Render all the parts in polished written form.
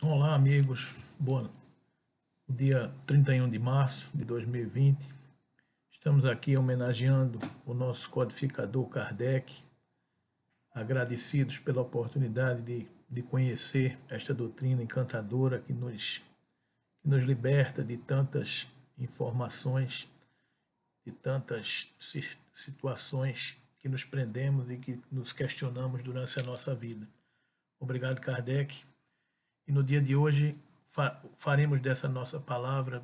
Olá, amigos. Bom, dia 31 de março de 2020. Estamos aqui homenageando o nosso codificador Kardec, agradecidos pela oportunidade de conhecer esta doutrina encantadora que nos liberta de tantas informações, de tantas situações que nos prendemos e que nos questionamos durante a nossa vida. Obrigado, Kardec. E no dia de hoje faremos dessa nossa palavra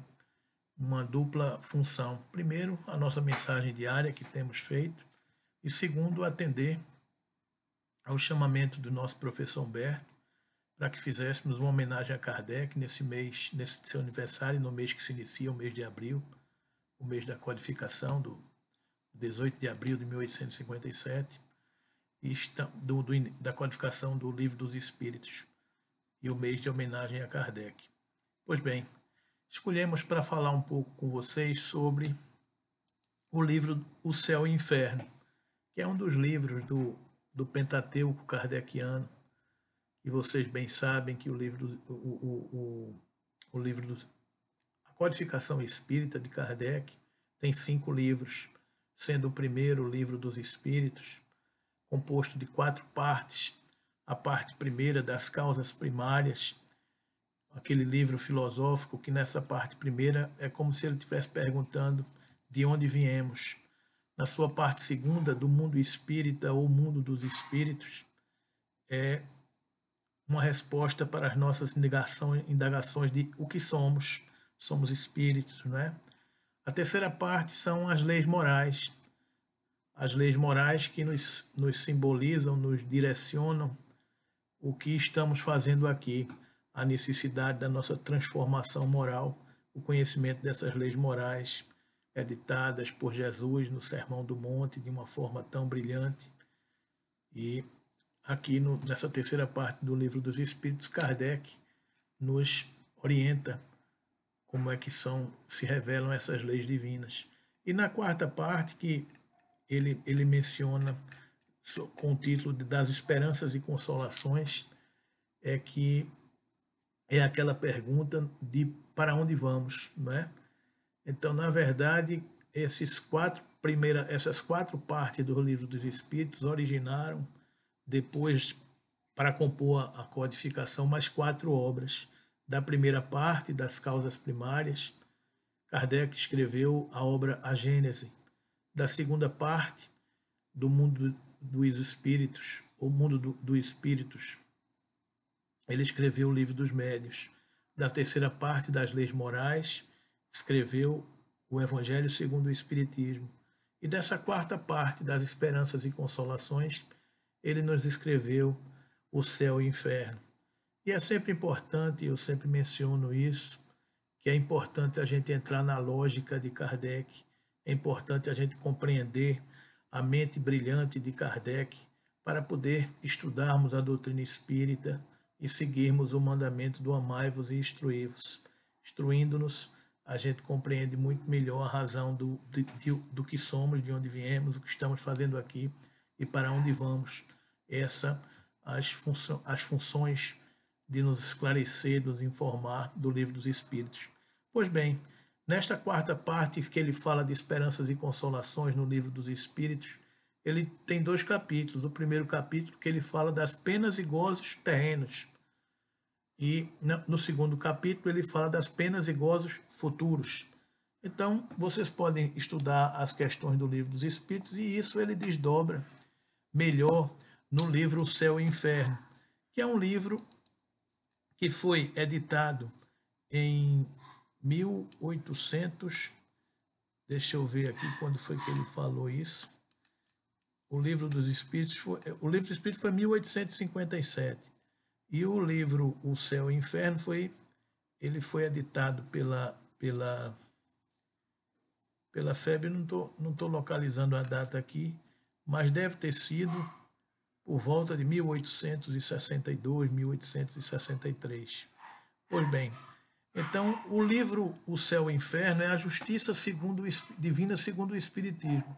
uma dupla função. Primeiro, a nossa mensagem diária que temos feito, e segundo, atender ao chamamento do nosso professor Humberto para que fizéssemos uma homenagem a Kardec nesse mês, nesse seu aniversário, no mês que se inicia, o mês de abril, o mês da codificação, do 18 de abril de 1857, e da codificação do Livro dos Espíritos, e o mês de homenagem a Kardec. Pois bem, escolhemos para falar um pouco com vocês sobre o livro O Céu e o Inferno, que é um dos livros do Pentateuco kardeciano, e vocês bem sabem que a Codificação Espírita de Kardec tem 5 livros, sendo o primeiro o Livro dos Espíritos, composto de 4 partes. A parte primeira das causas primárias, aquele livro filosófico que nessa parte primeira é como se ele estivesse perguntando de onde viemos. Na sua parte segunda, do mundo espírita ou mundo dos espíritos, é uma resposta para as nossas indagações de o que somos. Somos espíritos, não é? A terceira parte são as leis morais. As leis morais que nos simbolizam, nos direcionam o que estamos fazendo aqui, a necessidade da nossa transformação moral, o conhecimento dessas leis morais editadas por Jesus no Sermão do Monte de uma forma tão brilhante. E aqui nessa terceira parte do Livro dos Espíritos, Kardec nos orienta como é que se revelam essas leis divinas. E na quarta parte, que ele menciona com o título das Esperanças e Consolações, é aquela pergunta de para onde vamos, não é? Então, na verdade, essas 4 partes do Livro dos Espíritos originaram depois, para compor a codificação, mais 4 obras. Da primeira parte, das causas primárias, Kardec escreveu a obra A Gênese. Da segunda parte, do mundo dos espíritos, o mundo dos espíritos, ele escreveu o Livro dos Médiuns. Da terceira parte, das leis morais, escreveu o Evangelho segundo o Espiritismo. E dessa quarta parte, das esperanças e consolações, ele nos escreveu o Céu e o Inferno. E é sempre importante, eu sempre menciono isso, que é importante a gente entrar na lógica de Kardec, é importante a gente compreender a mente brilhante de Kardec para poder estudarmos a doutrina espírita e seguirmos o mandamento do amai-vos e instruí-vos. Instruindo-nos, a gente compreende muito melhor a razão do que somos, de onde viemos, o que estamos fazendo aqui e para onde vamos. As funções de nos esclarecer, nos informar do Livro dos Espíritos. Pois bem, nesta quarta parte que ele fala de esperanças e consolações no Livro dos Espíritos, ele tem 2 capítulos. O primeiro capítulo que ele fala das penas e gozos terrenos. E no segundo capítulo ele fala das penas e gozos futuros. Então, vocês podem estudar as questões do Livro dos Espíritos e isso ele desdobra melhor no livro O Céu e o Inferno, que é um livro que foi editado em 1800, deixa eu ver aqui quando foi que ele falou isso. O Livro dos Espíritos foi 1857. E o livro O Céu e o Inferno foi editado pela FEB, não tô localizando a data aqui, mas deve ter sido por volta de 1862, 1863. Pois bem, então o livro O Céu e o Inferno é a justiça divina segundo o Espiritismo,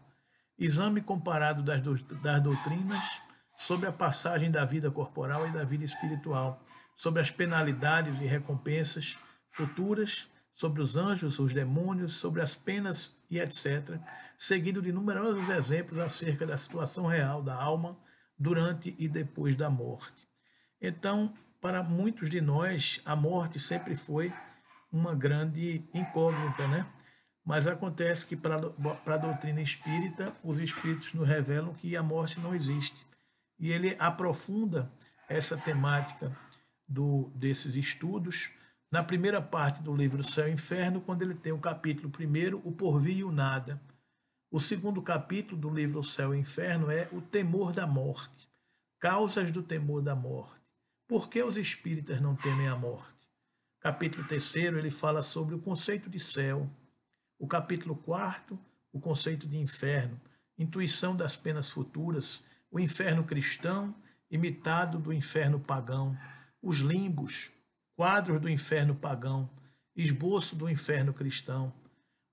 exame comparado das doutrinas sobre a passagem da vida corporal e da vida espiritual, sobre as penalidades e recompensas futuras, sobre os anjos, os demônios, sobre as penas e etc., seguido de numerosos exemplos acerca da situação real da alma durante e depois da morte. Então, para muitos de nós, a morte sempre foi uma grande incógnita, né? Mas acontece que para a doutrina espírita, os espíritos nos revelam que a morte não existe. E ele aprofunda essa temática desses estudos na primeira parte do livro Céu e Inferno, quando ele tem o capítulo primeiro, o porvir e o nada. O segundo capítulo do livro Céu e Inferno é o temor da morte, causas do temor da morte. Por que os espíritas não temem a morte? Capítulo terceiro, ele fala sobre o conceito de céu. O capítulo quarto, o conceito de inferno, intuição das penas futuras, o inferno cristão, imitado do inferno pagão, os limbos, quadros do inferno pagão, esboço do inferno cristão.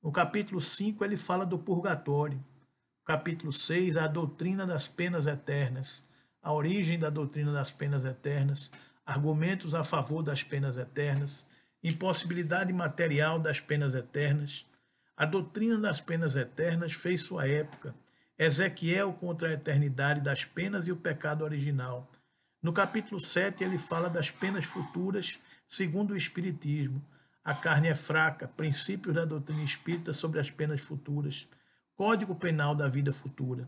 No capítulo 5, ele fala do purgatório. No capítulo 6, a doutrina das penas eternas, a origem da doutrina das penas eternas, argumentos a favor das penas eternas, impossibilidade material das penas eternas. A doutrina das penas eternas fez sua época. Ezequiel contra a eternidade das penas e o pecado original. No capítulo 7, ele fala das penas futuras, segundo o Espiritismo. A carne é fraca, princípios da doutrina espírita sobre as penas futuras, Código Penal da vida futura.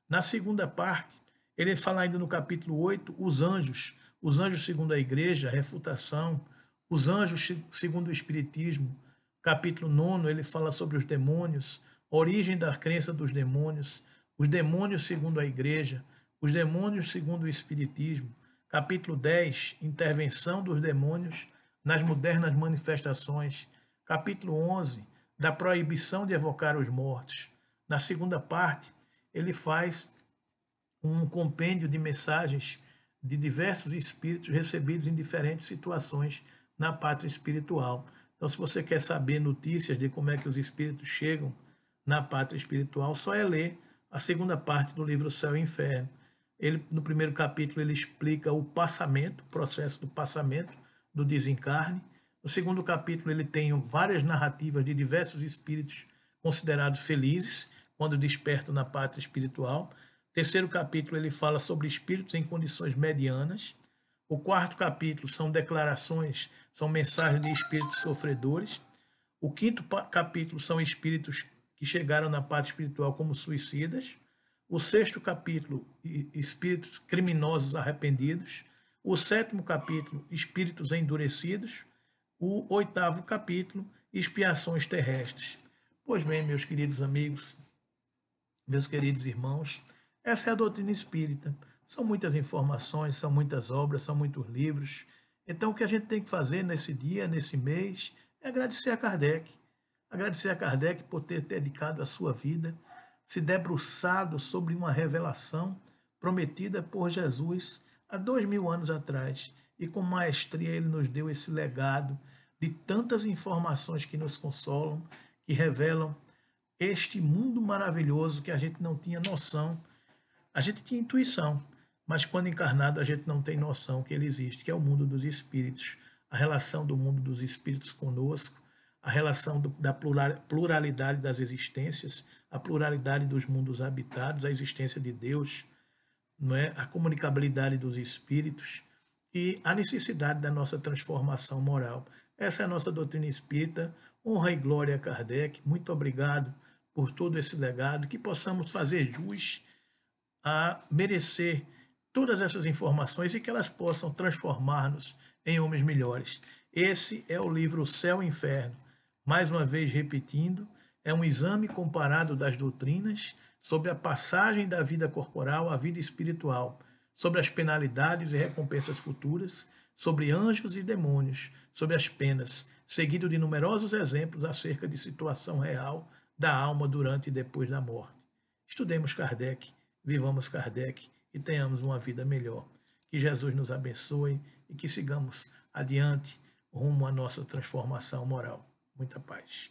Na segunda parte, ele fala ainda no capítulo 8, os anjos segundo a igreja, refutação, os anjos segundo o Espiritismo. Capítulo 9, ele fala sobre os demônios, origem da crença dos demônios, os demônios segundo a igreja, os demônios segundo o Espiritismo. Capítulo 10, intervenção dos demônios nas modernas manifestações. Capítulo 11, da proibição de evocar os mortos. Na segunda parte, ele faz um compêndio de mensagens de diversos espíritos recebidos em diferentes situações na pátria espiritual. Então, se você quer saber notícias de como é que os espíritos chegam na pátria espiritual, só é ler a segunda parte do livro Céu e Inferno. Ele, no primeiro capítulo, ele explica o passamento, o processo do passamento, do desencarne. No segundo capítulo, ele tem várias narrativas de diversos espíritos considerados felizes quando despertam na pátria espiritual. Terceiro capítulo, ele fala sobre espíritos em condições medianas. O quarto capítulo são declarações, são mensagens de espíritos sofredores. O quinto capítulo são espíritos que chegaram na pátria espiritual como suicidas. O sexto capítulo, espíritos criminosos arrependidos. O sétimo capítulo, espíritos endurecidos. O oitavo capítulo, expiações terrestres. Pois bem, meus queridos amigos, meus queridos irmãos, essa é a doutrina espírita. São muitas informações, são muitas obras, são muitos livros. Então, o que a gente tem que fazer nesse dia, nesse mês, é agradecer a Kardec. Agradecer a Kardec por ter dedicado a sua vida, se debruçado sobre uma revelação prometida por Jesus há 2000 anos atrás. E com maestria ele nos deu esse legado de tantas informações que nos consolam, que revelam este mundo maravilhoso que a gente não tinha noção. A gente tinha intuição, mas quando encarnado a gente não tem noção que ele existe, que é o mundo dos espíritos, a relação do mundo dos espíritos conosco, a relação da pluralidade das existências, a pluralidade dos mundos habitados, a existência de Deus, não é? A comunicabilidade dos espíritos e a necessidade da nossa transformação moral. Essa é a nossa doutrina espírita. Honra e glória a Kardec. Muito obrigado por todo esse legado, que possamos fazer jus a merecer todas essas informações e que elas possam transformar-nos em homens melhores. Esse é o livro Céu e Inferno. Mais uma vez repetindo, é um exame comparado das doutrinas sobre a passagem da vida corporal à vida espiritual, sobre as penalidades e recompensas futuras, sobre anjos e demônios, sobre as penas, seguido de numerosos exemplos acerca de situação real da alma durante e depois da morte. Estudemos Kardec, vivamos Kardec e tenhamos uma vida melhor. Que Jesus nos abençoe e que sigamos adiante rumo à nossa transformação moral. Muita paz.